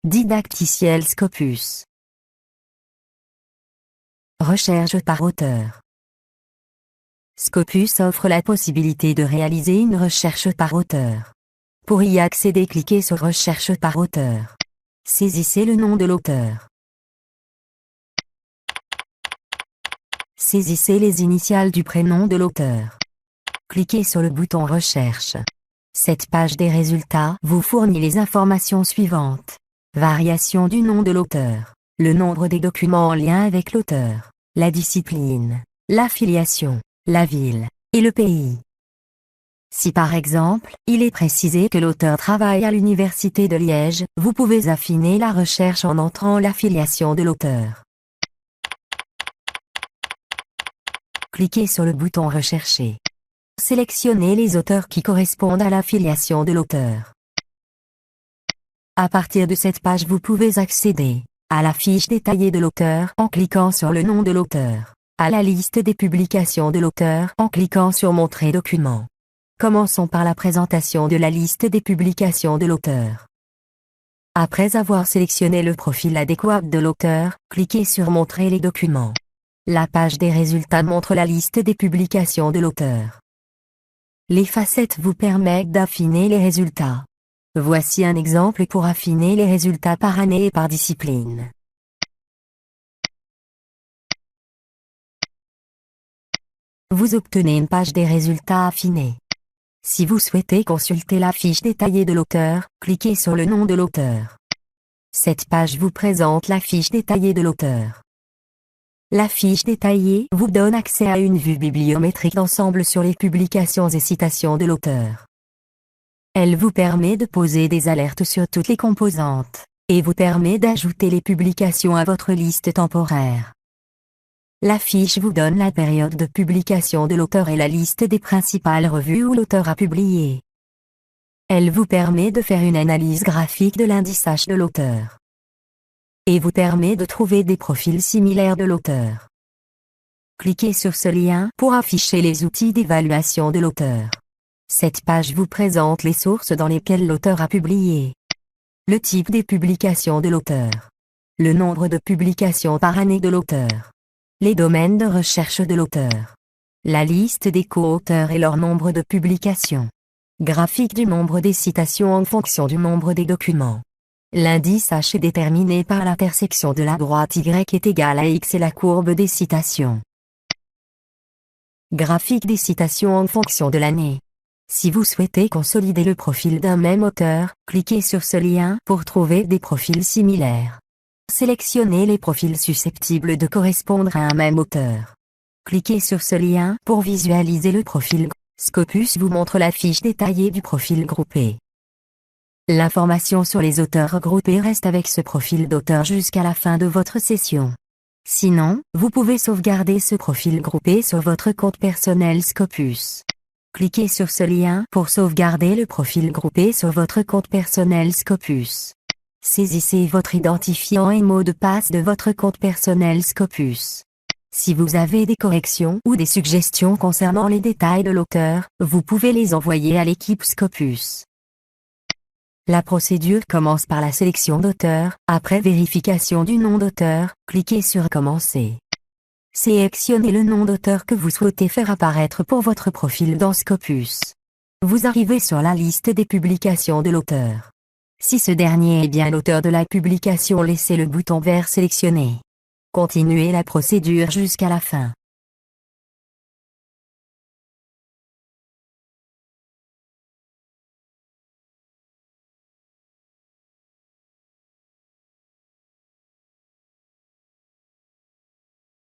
Didacticiel Scopus. Recherche par auteur. Scopus offre la possibilité de réaliser une recherche par auteur. Pour y accéder, cliquez sur Recherche par auteur. Saisissez le nom de l'auteur. Saisissez les initiales du prénom de l'auteur. Cliquez sur le bouton Recherche. Cette page des résultats vous fournit les informations suivantes. Variation du nom de l'auteur, le nombre des documents en lien avec l'auteur, la discipline, l'affiliation, la ville, et le pays. Si par exemple, il est précisé que l'auteur travaille à l'Université de Liège, vous pouvez affiner la recherche en entrant l'affiliation de l'auteur. Cliquez sur le bouton Rechercher. Sélectionnez les auteurs qui correspondent à l'affiliation de l'auteur. À partir de cette page, vous pouvez accéder à la fiche détaillée de l'auteur en cliquant sur le nom de l'auteur, à la liste des publications de l'auteur en cliquant sur Montrer document. Commençons par la présentation de la liste des publications de l'auteur. Après avoir sélectionné le profil adéquat de l'auteur, cliquez sur Montrer les documents. La page des résultats montre la liste des publications de l'auteur. Les facettes vous permettent d'affiner les résultats. Voici un exemple pour affiner les résultats par année et par discipline. Vous obtenez une page des résultats affinés. Si vous souhaitez consulter la fiche détaillée de l'auteur, cliquez sur le nom de l'auteur. Cette page vous présente la fiche détaillée de l'auteur. La fiche détaillée vous donne accès à une vue bibliométrique d'ensemble sur les publications et citations de l'auteur. Elle vous permet de poser des alertes sur toutes les composantes, et vous permet d'ajouter les publications à votre liste temporaire. La fiche vous donne la période de publication de l'auteur et la liste des principales revues où l'auteur a publié. Elle vous permet de faire une analyse graphique de l'indice H de l'auteur. Et vous permet de trouver des profils similaires de l'auteur. Cliquez sur ce lien pour afficher les outils d'évaluation de l'auteur. Cette page vous présente les sources dans lesquelles l'auteur a publié, le type des publications de l'auteur, le nombre de publications par année de l'auteur, les domaines de recherche de l'auteur, la liste des co-auteurs et leur nombre de publications, graphique du nombre des citations en fonction du nombre des documents. L'indice H est déterminé par l'intersection de la droite Y est égale à X et la courbe des citations. Graphique des citations en fonction de l'année. Si vous souhaitez consolider le profil d'un même auteur, cliquez sur ce lien pour trouver des profils similaires. Sélectionnez les profils susceptibles de correspondre à un même auteur. Cliquez sur ce lien pour visualiser le profil. Scopus vous montre la fiche détaillée du profil groupé. L'information sur les auteurs regroupés reste avec ce profil d'auteur jusqu'à la fin de votre session. Sinon, vous pouvez sauvegarder ce profil groupé sur votre compte personnel Scopus. Cliquez sur ce lien pour sauvegarder le profil groupé sur votre compte personnel Scopus. Saisissez votre identifiant et mot de passe de votre compte personnel Scopus. Si vous avez des corrections ou des suggestions concernant les détails de l'auteur, vous pouvez les envoyer à l'équipe Scopus. La procédure commence par la sélection d'auteur. Après vérification du nom d'auteur, cliquez sur Commencer. Sélectionnez le nom d'auteur que vous souhaitez faire apparaître pour votre profil dans Scopus. Vous arrivez sur la liste des publications de l'auteur. Si ce dernier est bien l'auteur de la publication, laissez le bouton vert sélectionné. Continuez la procédure jusqu'à la fin.